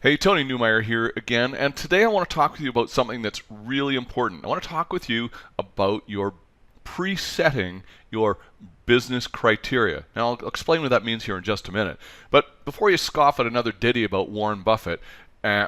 Hey, Tony Newmeyer here again, and today I want to talk with you about something that's really important. I want to talk with you about your presetting your business criteria. Now, I'll explain what that means here in just a minute. But before you scoff at another ditty about Warren Buffett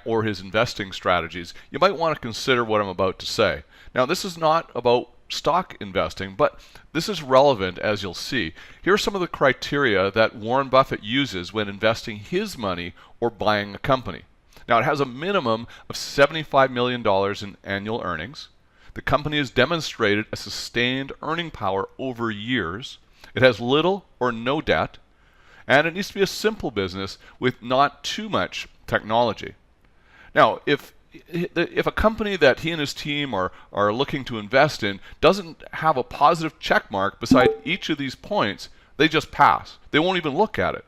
or his investing strategies, you might want to consider what I'm about to say. Now, this is not about stock investing, but this is relevant, as you'll see. Here are some of the criteria that Warren Buffett uses when investing his money or buying a company. Now, it has a minimum of $75 million in annual earnings. The company has demonstrated a sustained earning power over years. It has little or no debt, and it needs to be a simple business with not too much technology. Now, if a company that he and his team are looking to invest in doesn't have a positive check mark beside each of these points, they just pass. They won't even look at it.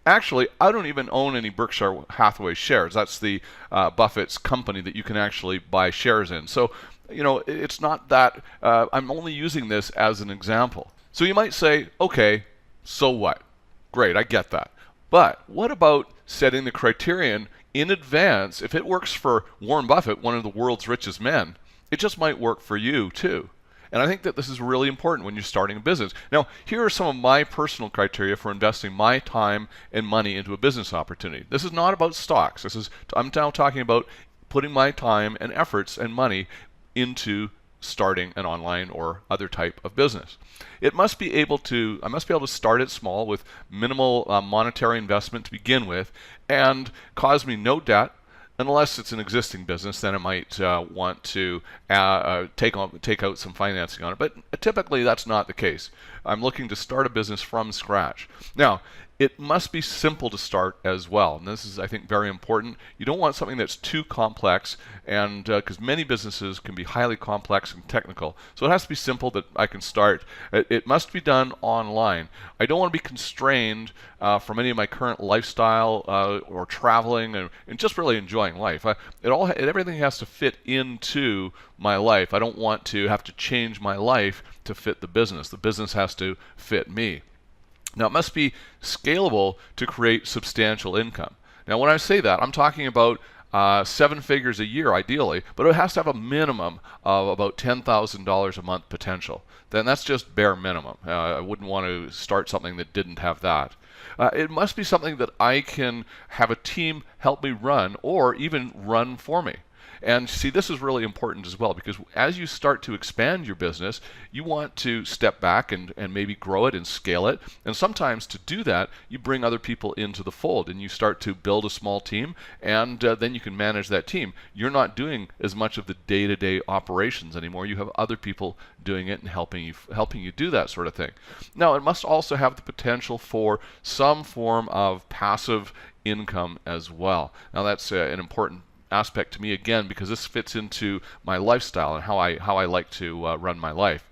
Actually, I don't even own any Berkshire Hathaway shares. That's the Buffett's company that you can actually buy shares in. So, it's not that I'm only using this as an example. So you might say, okay, so what? Great, I get that. But what about setting the criterion in advance? If it works for Warren Buffett, one of the world's richest men, it just might work for you too. And I think that this is really important when you're starting a business. Now, here are some of my personal criteria for investing my time and money into a business opportunity. This is not about stocks. I'm now talking about putting my time and efforts and money into starting an online or other type of business. I must be able to start it small with minimal monetary investment to begin with and cause me no debt. Unless it's an existing business, then I might want to take out some financing on it. But typically, that's not the case. I'm looking to start a business from scratch. Now, it must be simple to start as well. And this is, I think, very important. You don't want something that's too complex, and because many businesses can be highly complex and technical. So it has to be simple that I can start. It must be done online. I don't want to be constrained from any of my current lifestyle or traveling and just really enjoying life. Everything has to fit into my life. I don't want to have to change my life to fit the business. The business has to fit me. Now, it must be scalable to create substantial income. Now, when I say that, I'm talking about 7 figures a year, ideally, but it has to have a minimum of about $10,000 a month potential. Then that's just bare minimum. I wouldn't want to start something that didn't have that. It must be something that I can have a team help me run or even run for me. And see, this is really important as well, because as you start to expand your business, you want to step back and maybe grow it and scale it. And sometimes to do that, you bring other people into the fold and you start to build a small team, and then you can manage that team. You're not doing as much of the day-to-day operations anymore. You have other people doing it and helping you do that sort of thing. Now, it must also have the potential for some form of passive income as well. Now, that's an important aspect to me, again, because this fits into my lifestyle and how I like to run my life.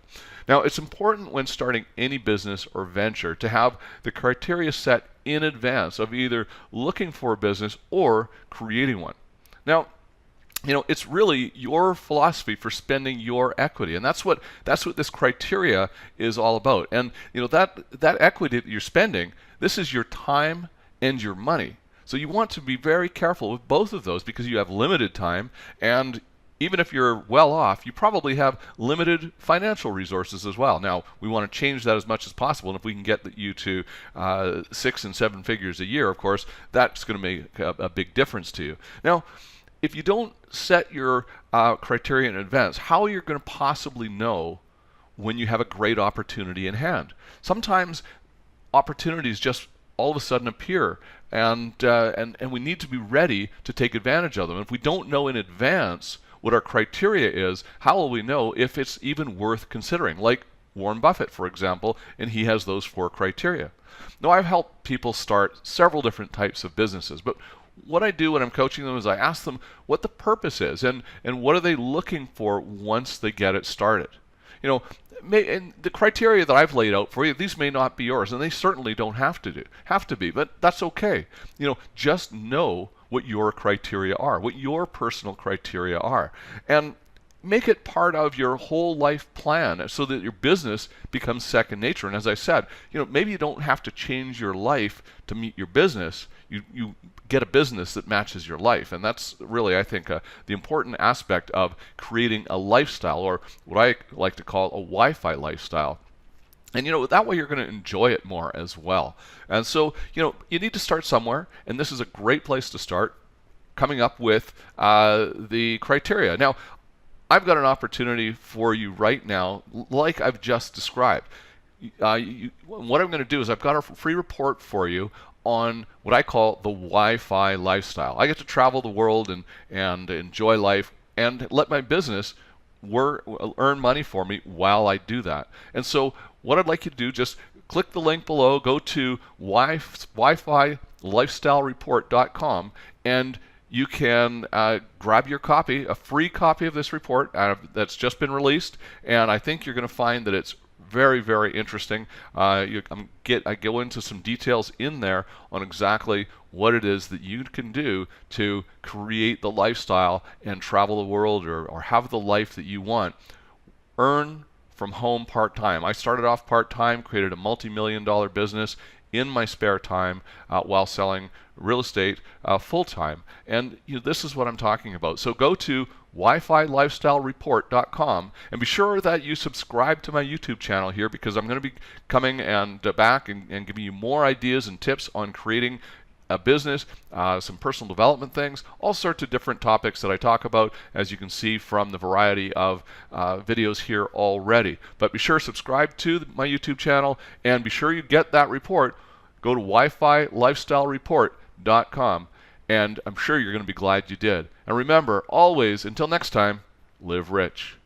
Now, it's important when starting any business or venture to have the criteria set in advance of either looking for a business or creating one. Now, it's really your philosophy for spending your equity, and that's what this criteria is all about. And that equity that you're spending, this is your time and your money. So you want to be very careful with both of those, because you have limited time, and even if you're well off, you probably have limited financial resources as well. Now, we want to change that as much as possible, and if we can get you to 6 and 7 figures a year, of course, that's going to make a big difference to you. Now, if you don't set your criteria in advance, how are you going to possibly know when you have a great opportunity in hand? Sometimes opportunities just all of a sudden appear, and we need to be ready to take advantage of them. If we don't know in advance what our criteria is, how will we know if it's even worth considering? Like Warren Buffett, for example, and he has those 4 criteria. Now, I've helped people start several different types of businesses, but what I do when I'm coaching them is I ask them what the purpose is and what are they looking for once they get it started. And the criteria that I've laid out for you, these may not be yours, and they certainly don't have to be, but that's okay. Just know what your criteria are, what your personal criteria are. And make it part of your whole life plan so that your business becomes second nature. And as I said, maybe you don't have to change your life to meet your business. You get a business that matches your life. And that's really, I think, the important aspect of creating a lifestyle, or what I like to call a Wi-Fi lifestyle. And that way you're going to enjoy it more as well. And so, you need to start somewhere, and this is a great place to start, coming up with the criteria. Now, I've got an opportunity for you right now, like I've just described. What I'm going to do is I've got a free report for you on what I call the Wi-Fi lifestyle. I get to travel the world and enjoy life and let my business earn money for me while I do that. And so what I'd like you to do, just click the link below, go to WiFiLifestyleReport.com, and you can grab your copy, a free copy of this report that's just been released, and I think you're going to find that it's very, very interesting. I go into some details in there on exactly what it is that you can do to create the lifestyle and travel the world, or have the life that you want. Earn from home part-time. I started off part-time, created a multi-million-dollar business in my spare time while selling real estate full-time. And this is what I'm talking about. So go to WiFiLifestyleReport.com and be sure that you subscribe to my YouTube channel here, because I'm going to be coming and back and giving you more ideas and tips on creating a business, some personal development things, all sorts of different topics that I talk about, as you can see from the variety of videos here already. But be sure to subscribe to my YouTube channel, and be sure you get that report. Go to WiFiLifestyleReport.com, and I'm sure you're going to be glad you did. And remember, always, until next time, live rich.